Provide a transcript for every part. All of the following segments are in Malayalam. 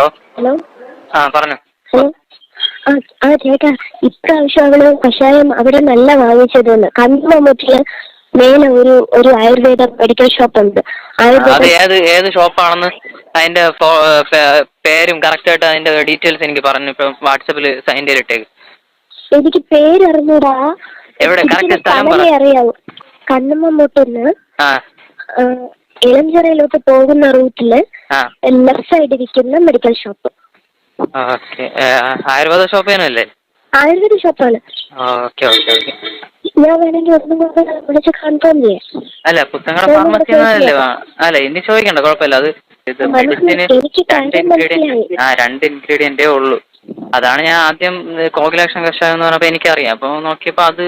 ഹലോ. പറഞ്ഞു. ഹലോ. ചേട്ടാ, ഇപ്രാവശ്യം അവള് കഷായം അവിടെ നല്ല വാങ്ങിച്ചതെന്ന്. കണ്ണുമൂട്ടില് മേലെ ഒരു ആയുർവേദ മെഡിക്കൽ ഷോപ്പ് ഉണ്ട്. അത് ഏത് ഷോപ്പാണെന്ന് അതിന്റെ പേരും കറക്റ്റ് ആയിട്ട് അതിന്റെ ഡീറ്റെയിൽസ് എനിക്ക് പറഞ്ഞു. ഇപ്പം വാട്സപ്പിൽ അതിന്റെ ഇട്ടേക്ക്. എനിക്ക് പേരറിഞ്ഞൂടാ. എവിടെ കറക്റ്റ് സ്ഥലം പറ. അറിയാവൂ. കണ്ണുമൂട്ടിന്ന് ഇളഞ്ചിറയിലോട്ട് പോകുന്ന റൂട്ടില് ലെഫ്റ്റ് സൈഡ് ഇരിക്കുന്ന മെഡിക്കൽ ഷോപ്പ്. ആയുർവേദ ഷോപ്പ് തന്നെയല്ലേ? ആയുർവേദ ഷോപ്പാണ്. Okay okay okay. ഞാൻ വേണമെങ്കിൽ വിളിച്ച് കൺഫേം ചെയ്യാം. അല്ല, പുത്തങ്ങട ഫാർമസി അല്ല, ഇനി ചോദിക്കണ്ട, കുഴപ്പമില്ല. അത് ഇത് മെഡിസിന് രണ്ട് ഇൻഗ്രീഡിയന്റേ ഉള്ളൂ. അതാണ് ഞാൻ ആദ്യം കോകിലാക്ഷൻ കഷായം എന്ന് പറഞ്ഞപ്പോൾ എനിക്കറിയാം. അപ്പോൾ നോക്കിയപ്പോൾ അത്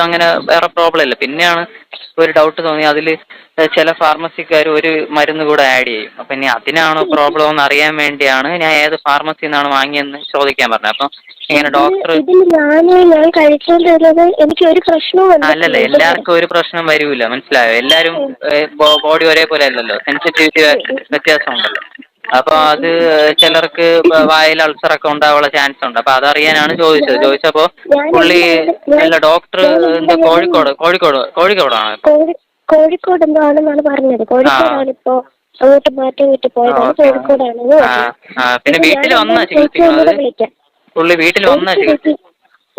അങ്ങനെ വേറെ പ്രോബ്ലം ഇല്ല. പിന്നെയാണ് ഒരു ഡൗട്ട് തോന്നി. അതിൽ ചില ഫാർമസിക്കാർ ഒരു മരുന്ന് കൂടെ ആഡ് ചെയ്യും. അപ്പം ഇനി അതിനാണോ പ്രോബ്ലം എന്ന് അറിയാൻ വേണ്ടിയാണ് ഞാൻ ഏത് ഫാർമസിയിൽ നിന്നാണ് വാങ്ങിയെന്ന് ചോദിക്കാൻ പറഞ്ഞത്. അപ്പം ഇങ്ങനെ ഡോക്ടർ അല്ലല്ല, എല്ലാവർക്കും ഒരു പ്രശ്നം വരൂല, മനസ്സിലായോ? എല്ലാവരും ബോഡി ഒരേപോലെ അല്ലല്ലോ, സെൻസിറ്റിവിറ്റി വ്യത്യാസം ഉണ്ടല്ലോ. അപ്പൊ അത് ചിലർക്ക് വായിൽ അൾസറൊക്കെ ഉണ്ടാവാനുള്ള ചാൻസ് ഉണ്ട്. അപ്പൊ അതറിയാനാണ് ചോദിച്ചപ്പോ പുള്ളി അല്ല ഡോക്ടർ കോഴിക്കോടാണ്. കോഴിക്കോട് എന്തോ ആണെന്നാണ് പറഞ്ഞത്. കോഴിക്കോടാണ് ഇപ്പോ അങ്ങോട്ട് മാറ്റം കിട്ടി പോയതാണ്. കോഴിക്കോടാണ്. പിന്നെ വീട്ടിൽ വന്നാ ചികിത്സിക്കുന്നത്? പുള്ളി വീട്ടിൽ വന്നാ ചികിത്സിക്കുന്നത്?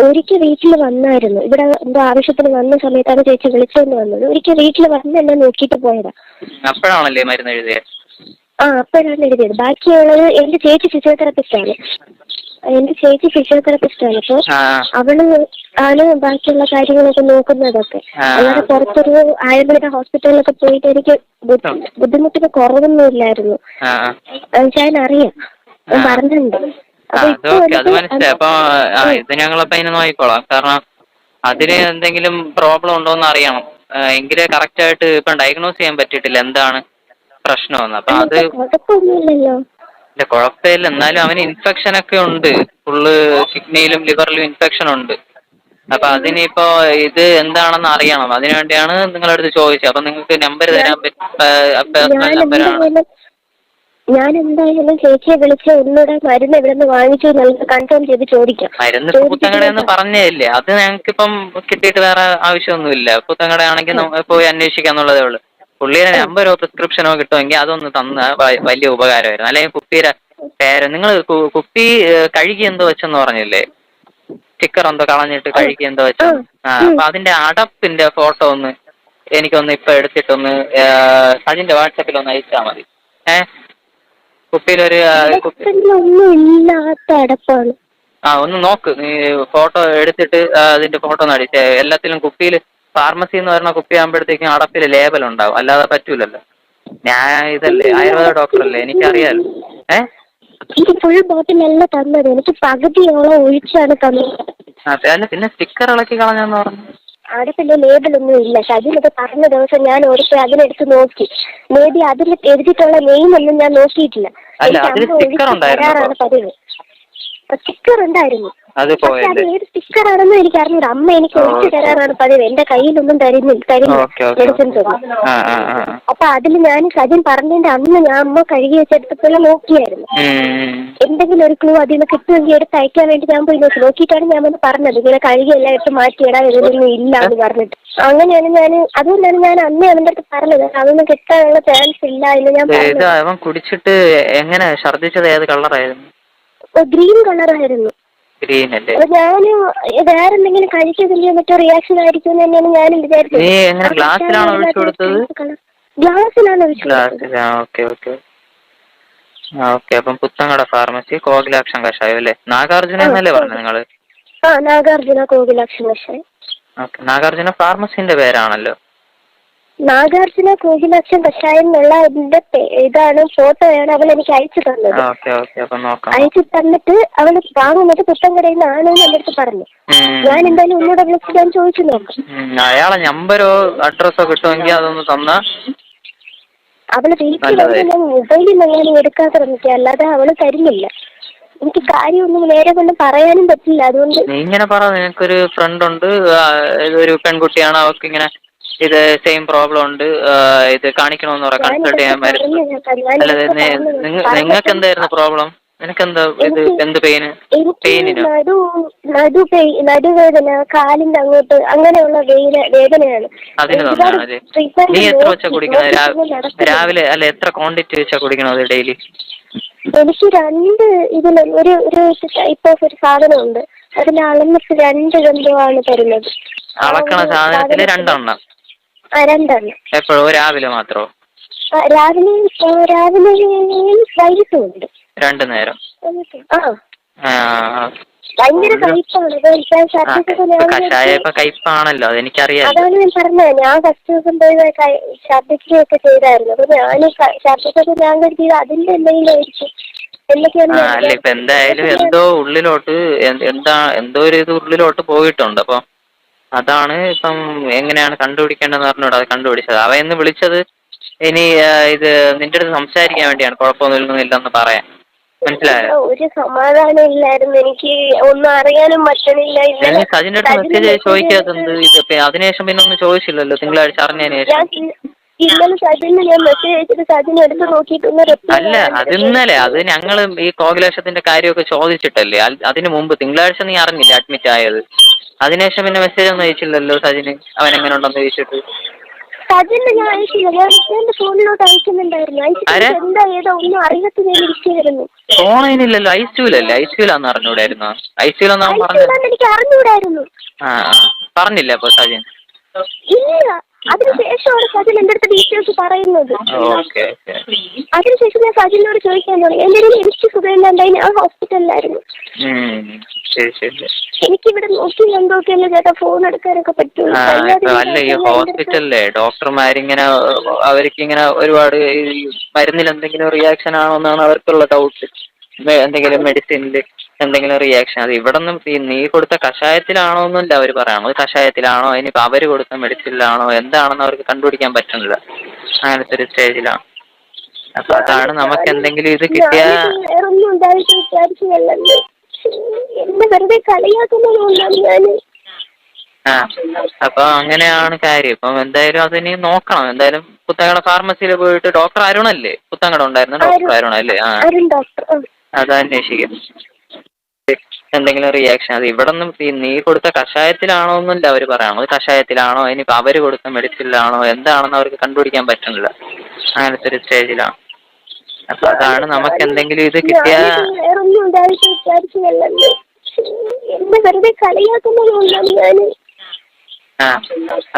ഒരിക്കൽ വീട്ടിൽ വന്നായിരുന്നു. ഇവിടെ എന്തോ ആവശ്യത്തിന് വന്ന സമയത്താണ് ചേച്ചി വിളിച്ചോണ്ട് വന്നത്. ഒരിക്കൽ വീട്ടിൽ വന്ന് എന്നെ നോക്കിയിട്ട് പോയതാ. അപ്പോഴാണല്ലേ മരുന്ന് എഴുതിയത്? അപ്പോഴാണ് എഴുതിയത്. ബാക്കിയുള്ളത് എന്റെ ചേച്ചി ഫിസിയോതെറാപ്പിസ്റ്റാണ്. അപ്പോൾ അവള് ആണ് ബാക്കിയുള്ള കാര്യങ്ങളൊക്കെ നോക്കുന്നതൊക്കെ. അല്ലാതെ പുറത്തൊരു ആയുർവേദ ഹോസ്പിറ്റലിലൊക്കെ പോയിട്ട് എനിക്ക് ബുദ്ധിമുട്ടിന് കുറവൊന്നുമില്ലായിരുന്നു. ഞാൻ അറിയാം, പറഞ്ഞിട്ടുണ്ട്. അത് മനസ്സിലായി. അപ്പൊ ഇത് ഞങ്ങളപ്പോ അതിന് നോക്കിക്കോളാം. കാരണം അതിന് എന്തെങ്കിലും പ്രോബ്ലം ഉണ്ടോന്ന് അറിയണം. എങ്കിലേ കറക്റ്റ് ആയിട്ട് ഇപ്പം ഡയഗ്നോസ് ചെയ്യാൻ പറ്റിയിട്ടില്ല എന്താണ് പ്രശ്നമെന്ന്. അപ്പൊ അത് ഇല്ല, കുഴപ്പമില്ല. എന്നാലും അവന് ഇൻഫെക്ഷൻ ഒക്കെ ഉണ്ട്. ഫുള്ള് കിഡ്നിയിലും ലിവറിലും ഇൻഫെക്ഷൻ ഉണ്ട്. അപ്പൊ അതിനിപ്പോ ഇത് എന്താണെന്ന് അറിയണം. അതിനുവേണ്ടിയാണ് നിങ്ങളുടെ അടുത്ത് ചോദിച്ചത്. അപ്പൊ നിങ്ങൾക്ക് നമ്പർ തരാൻ പേഴ്സണൽ നമ്പറാണ്. ഞാൻ എന്തായാലും ചേച്ചിയെ വിളിച്ച് ഒന്നുകൂടെ മരുന്ന് ഇവിടെ നിന്ന് വാങ്ങിച്ചു കൺഫേം ചെയ്ത് ചോദിക്കാം. മരുന്ന് പുത്തങ്ങടയെന്ന് പറഞ്ഞതല്ലേ, അത് ഞങ്ങൾക്കിപ്പം കിട്ടിയിട്ട് വേറെ ആവശ്യമൊന്നുമില്ല. പുത്തങ്ങടയാണെങ്കിൽ പോയി അന്വേഷിക്കാന്നുള്ളതേ ഉള്ളൂ. പുള്ളിയുടെ നമ്പരോ പ്രിസ്ക്രിപ്ഷനോ കിട്ടുമെങ്കിൽ അതൊന്ന് തന്ന വലിയ ഉപകാരമായിരുന്നു. അല്ലെങ്കിൽ കുപ്പിയുടെ പേര് നിങ്ങൾ കുപ്പി കഴുകി എന്തോ വെച്ചെന്ന് പറഞ്ഞില്ലേ? സ്റ്റിക്കർ എന്തോ കളഞ്ഞിട്ട് കഴുകി എന്തോ വെച്ചോ? അപ്പൊ അതിന്റെ അടപ്പിന്റെ ഫോട്ടോ ഒന്ന് എനിക്കൊന്ന് ഇപ്പൊ എടുത്തിട്ടൊന്ന് അതിന്റെ വാട്സാപ്പിൽ ഒന്ന് അയച്ചാൽ മതി. കുപ്പിയിലൊരു ഒന്ന് നോക്ക്, നീ ഫോട്ടോ എടുത്തിട്ട് അതിന്റെ ഫോട്ടോ ഒന്ന് അടിച്ചേ. എല്ലാത്തിലും കുപ്പിയിൽ ഫാർമസി എന്ന് പറഞ്ഞ കുപ്പി ആകുമ്പോഴത്തേക്കും അടപ്പിൽ ലേബൽ ഉണ്ടാവും, അല്ലാതെ പറ്റൂലല്ലോ. ഞാൻ ഇതല്ലേ ആയുർവേദ ഡോക്ടറല്ലേ, എനിക്കറിയാലോ. ഫുൾ ബോട്ടിലല്ല തന്നത്, എനിക്ക് പകുതിയോളം ഒഴിച്ചാണ് തന്നത്. പിന്നെ സ്റ്റിക്കർ ഇളക്കി കളഞ്ഞെന്ന് പറഞ്ഞു. അവിടെ പിന്നെ ലേബിളൊന്നും ഇല്ല. അതിനൊക്കെ പറഞ്ഞ ദിവസം ഞാൻ ഓടിപ്പോയി അതിനെടുത്ത് നോക്കി. മേ ബി അതിൽ എഴുതിയിട്ടുള്ള നെയിം ഒന്നും ഞാൻ നോക്കിയിട്ടില്ല. തരാറാണ് പതിവ്. സ്റ്റിക്കർ ഉണ്ടായിരുന്നു. അത് ഏത് സ്റ്റിക്കർ ആണെന്ന് എനിക്ക് അറിഞ്ഞൂടാ. അമ്മ എനിക്ക് ഒഴിച്ചു തരാറാണ് പതിവ്. എന്റെ കയ്യിലൊന്നും തരില്ല മെഡിസിൻസ് ഒന്നും. അപ്പൊ അതിൽ ഞാൻ സജിൻ പറഞ്ഞതിന്റെ അന്ന് ഞാൻ അമ്മ കഴുകി വെച്ചെടുത്തപ്പോൾ നോക്കിയായിരുന്നു. എന്തെങ്കിലും ഒരു ക്ലൂ അതിൽ നിന്ന് കിട്ടുമെങ്കിൽ എടുത്ത് അയക്കാൻ വേണ്ടി ഞാൻ പോയി നോക്കിയിട്ടാണ് ഞാൻ വന്ന് പറഞ്ഞത്. ഇങ്ങനെ കഴുകിയെല്ലാം എടുത്ത് മാറ്റിയിടാൻ ഇതിലൊന്നും ഇല്ല എന്ന് പറഞ്ഞിട്ട്. അങ്ങനെയാണ് അതുകൊണ്ടാണ് ഞാൻ അന്ന് അവന്റെ അടുത്ത് പറഞ്ഞത് അതൊന്നും കിട്ടാനുള്ള ചാൻസ് ഇല്ല എന്ന് ഞാൻ കുടിച്ചിട്ട് എങ്ങനെ ഛർദ്ദിച്ചത്? ഏത് കളറായിരുന്നു? ഗ്രീൻ കളറായിരുന്നു. ഞാന് വേറെ എന്തെങ്കിലും കഴിച്ചതില്ലയോ മറ്റോ റിയാക്ഷൻ ആയിരിക്കും എന്ന് തന്നെയാണ് ഞാനും വിചാരിച്ചത്. ഗ്ലാസ്സിലാണ് ഒഴിച്ചു കൊടുത്തത്? ഗ്ലാസ്സിലാണ് ഒഴിച്ചു കൊടുത്തത്. ഓക്കെ. അപ്പം പുത്തങ്ങട ഫാർമസി കോകിലാക്ഷൻ കഷായം അല്ലേ? നാഗാർജുന എന്നല്ലേ പറഞ്ഞത് നിങ്ങള്? നാഗാർജുന കോകിലാക്ഷൻ കഷായം. നാഗാർജുന ഫാർമസിന്റെ പേരാണല്ലോ. നാഗാർജുന കോകിലാക്ഷൻ കഷായം എന്നുള്ള ഇതാണ് ഫോട്ടോയാണ് അവൾ എനിക്ക് അയച്ചു തന്നത്. അയച്ചു തന്നിട്ട് അവൾ വാങ്ങുന്നത് പുത്തൻകടയിൽ നിന്നാണ് എന്റെ അടുത്ത് പറഞ്ഞു. ഞാൻ എന്തായാലും ഒന്നുകൂടെ വിളിച്ച് ഞാൻ ചോദിച്ചു നോക്കാം. അയാളെ നമ്പരോ അഡ്രസ്സോ കിട്ടുമെങ്കിൽ അതൊന്ന് തന്നാ. അവള് വീട്ടിൽ ഞാൻ മൊബൈലിൽ നിന്ന് എടുക്കാൻ ശ്രമിക്കുക, അല്ലാതെ അവള് തരുന്നില്ല. എനിക്ക് കാര്യമൊന്നും നേരെ കൊണ്ട് പറയാനും പറ്റില്ല. അതുകൊണ്ട് നീ ഇങ്ങനെ പറ, നിനക്കൊരു ഫ്രണ്ട് ഉണ്ട്, ഒരു പെൺകുട്ടിയാണ്, അവർക്ക് ഇങ്ങനെ ഇത് സെയിം പ്രോബ്ലം ഉണ്ട്, ഇത് കാണിക്കണമെന്ന് പറയാം, കൺസൾട്ട് ചെയ്യാൻ വരും. നിങ്ങൾക്ക് എന്തായിരുന്നു പ്രോബ്ലം? നിനക്കെന്താ ഇത് എന്ത് പെയിന്? എനിക്ക് നടുവേദന, കാലിന്റെ അങ്ങോട്ട് അങ്ങനെയുള്ള വേദനയാണ്. അതിന് തന്നെയാണല്ലേ. നീ എത്ര വെച്ചാ കുടിക്കണത് രാവിലെ? അല്ല, എത്ര ക്വാണ്ടിറ്റി വെച്ചാ കുടിക്കണത് ഡെയിലി? എനിക്ക് 2 ഇതിൽ ഒരു ടൈപ്പ് ഓഫ് ഒരു സാധനമുണ്ട്. അതിൽ അളന്നിട്ട് 2 ബന്ധുവാണ് തരുന്നത്. അളക്കണ സാധനത്തില് 2 എണ്ണം? 2 എണ്ണം. എപ്പോഴോ? രാവിലെ മാത്രോ? രാവിലെയും വൈകിട്ടും ഉണ്ട്. 2 നേരം? ഭയങ്കര കയ്പാണ്. കഷായ ഇപ്പൊ കയ്പാണല്ലോ, അതെനിക്കറിയാം. അതാണ് ഞാൻ പറഞ്ഞത്. ഞാൻ ഫസ്റ്റ് ദിവസം പോയി ഛർദ്ദിക്കുകയൊക്കെ ചെയ്തായിരുന്നു. അപ്പൊ ഞാൻ ഛർദ്ദിച്ചപ്പോ ഞാൻ കരുതിയത് അതിന്റെ എന്തെങ്കിലും ആയിരിക്കും. അല്ല, ഇപ്പൊ എന്തായാലും എന്തോ ഉള്ളിലോട്ട് എന്തോ ഒരു ഇത് ഉള്ളിലോട്ട് പോയിട്ടുണ്ട്. അപ്പൊ അതാണ് ഇപ്പം എങ്ങനെയാണ് കണ്ടുപിടിക്കേണ്ടതെന്ന് പറഞ്ഞോട് അത് കണ്ടുപിടിച്ചത്. അവ എന്ന് വിളിച്ചത് ഇനി ഇത് നിന്റെ അടുത്ത് സംസാരിക്കാൻ വേണ്ടിയാണ്, കുഴപ്പമൊന്നുമില്ലെന്ന് പറയാൻ. മനസ്സിലായോ? ഒരു സമാധാനം ഇല്ലായിരുന്നു. എനിക്ക് ഒന്നും അറിയാനും പറ്റണില്ല. സജിന്റെ അടുത്ത് മെസ്സേജ് ചോദിക്കാത്തത് ഇത് അതിനുശേഷം പിന്നെ ഒന്നും ചോദിച്ചില്ലല്ലോ തിങ്കളാഴ്ച അറിഞ്ഞതിന് ശേഷം? ഇന്നലെ സജിന് ഞാൻ മെസ്സേജ് അയച്ചിട്ട് സജിന് എടുത്ത് നോക്കിയിട്ടൊന്നും അല്ല, അത് ഇന്നലെ അത് ഞങ്ങൾ ഈ കോകുലേഷത്തിന്റെ കാര്യമൊക്കെ ചോദിച്ചിട്ടല്ലേ. അതിന് മുമ്പ് തിങ്കളാഴ്ച നീ അറിഞ്ഞില്ല അഡ്മിറ്റ് ആയത്. അതിനുശേഷം പിന്നെ മെസ്സേജ് ഒന്നും അയച്ചില്ലല്ലോ സജിന്, അവൻ എങ്ങനെ ഉണ്ടെന്ന് ചോദിച്ചിട്ട്. സജിന് ഞാൻ അയച്ചില്ല. ഞാൻ എന്റെ ഫോണിലോട്ട് അയക്കുന്നുണ്ടായിരുന്നു. എന്താ ഏതോ ഒന്നും അറിയത്തില്ലായിരുന്നു. ഫോണില്ലല്ലോ, ഐസിയുലല്ലേ? ഐസിയുലാന്ന് അറിഞ്ഞൂടായിരുന്നോ? ഐസിയുലെന്നാവും പറഞ്ഞു. എനിക്ക് അറിഞ്ഞൂടായിരുന്നു. പറഞ്ഞില്ല അപ്പൊ സജിൻ? ഇല്ല, അതിനുശേഷമാണ് സജിൻ എന്റെ അടുത്ത് ഡീറ്റെയിൽസ് പറയുന്നത്. അതിനുശേഷം ഞാൻ സജിനോട് ചോദിക്കാൻ തുടങ്ങി. എന്റെ എനിക്ക് സുഖമില്ലാണ്ടായി, ഞാൻ ഹോസ്പിറ്റലിലായിരുന്നു. എനിക്കിവിടെ നോക്കി എന്തൊക്കെയല്ലേ ചേട്ടാ ഫോൺ എടുക്കാനൊക്കെ പറ്റും. അല്ല, ഈ ഹോസ്പിറ്റലിലെ ഡോക്ടർമാരിങ്ങനെ അവർക്കിങ്ങനെ ഒരുപാട് മരുന്നിൽ എന്തെങ്കിലും റിയാക്ഷൻ ആണോന്നാണ് അവർക്കുള്ള ഡൗട്ട്. എന്തെങ്കിലും മെഡിസിനിൽ എന്തെങ്കിലും റിയാക്ഷൻ. അത് ഇവിടെ ഒന്നും നീ കൊടുത്ത കഷായത്തിലാണോന്നല്ല അവർ പറയണത്. കഷായത്തിലാണോ ഇനിയിപ്പോൾ അവർ കൊടുത്ത മെഡിസിനിലാണോ എന്താണെന്ന് അവർക്ക് കണ്ടുപിടിക്കാൻ പറ്റുന്നില്ല. അങ്ങനത്തെ ഒരു സ്റ്റേജിലാണ്. അപ്പൊ അതാണ് നമുക്ക് എന്തെങ്കിലും ഇത് കിട്ടിയ അപ്പൊ അങ്ങനെയാണ് കാര്യം. ഇപ്പം എന്തായാലും അതിനി നോക്കണം. എന്തായാലും പുത്തങ്കട ഫാർമസിയിൽ പോയിട്ട് ഡോക്ടർ അരുണല്ലേ പുത്തങ്കട ഉണ്ടായിരുന്ന ഡോക്ടർ അരുണല്ലേ? അത് അന്വേഷിക്കും എന്തെങ്കിലും റിയാക്ഷൻ. അത് ഇവിടെ ഒന്നും നീ കൊടുത്ത കഷായത്തിലാണോന്നല്ല അവർ പറയണത്. കഷായത്തിലാണോ ഇനിയിപ്പോൾ അവർ കൊടുത്ത മെഡിസിനിലാണോ എന്താണെന്ന് അവർക്ക് കണ്ടുപിടിക്കാൻ പറ്റുന്നില്ല. അങ്ങനത്തെ ഒരു സ്റ്റേജിലാണ്. അപ്പൊ അതാണ് നമുക്ക് എന്തെങ്കിലും ഇത് കിട്ടിയ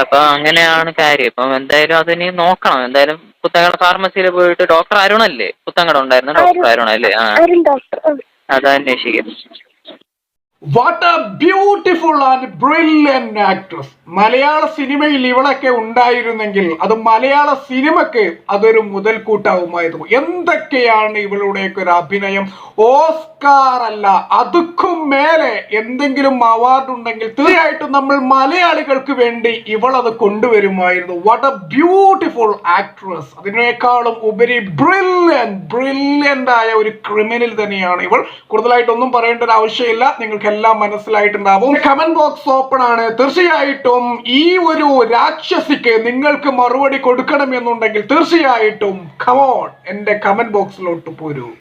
അപ്പൊ അങ്ങനെയാണ് കാര്യം. ഇപ്പം എന്തായാലും അതിനി നോക്കണം. എന്തായാലും പുത്തങ്കട ഫാർമസിയിൽ പോയിട്ട് ഡോക്ടർ അരുണല്ലേ പുത്തങ്കട ഉണ്ടായിരുന്ന ഡോക്ടർ അരുണല്ലേ? അത് അന്വേഷിക്കും. What a beautiful and brilliant actress. മലയാള സിനിമയിൽ ഇവളൊക്കെ ഉണ്ടായിരുന്നെങ്കിൽ അത് മലയാള സിനിമക്ക് അതൊരു മുതൽക്കൂട്ടാവുമായിരുന്നു. എന്തൊക്കെയാണ് ഇവളുടെയൊക്കെ ഒരു അഭിനയം! ഓസ്കാർ അല്ല, അതുക്കും മേലെ എന്തെങ്കിലും അവാർഡ് ഉണ്ടെങ്കിൽ തീർച്ചയായിട്ടും നമ്മൾ മലയാളികൾക്ക് വേണ്ടി ഇവളത് കൊണ്ടുവരുമായിരുന്നു. What a beautiful actress. അതിനേക്കാളും ഉപരി ബ്രില്യന്റ് ആയ ഒരു ക്രിമിനൽ തന്നെയാണ് ഇവൾ. കൂടുതലായിട്ടൊന്നും പറയേണ്ട ഒരു ആവശ്യമില്ല, നിങ്ങൾക്ക് എല്ലാം മനസ്സിലായിട്ടുണ്ടാവും. കമന്റ് ബോക്സ് ഓപ്പൺ ആണ്. തീർച്ചയായിട്ടും ഈ ഒരു രാക്ഷസിക്ക് നിങ്ങൾക്ക് മറുപടി കൊടുക്കണമെന്നുണ്ടെങ്കിൽ തീർച്ചയായിട്ടും കമോൺ എന്റെ കമന്റ് ബോക്സിലോട്ട് പോരൂ.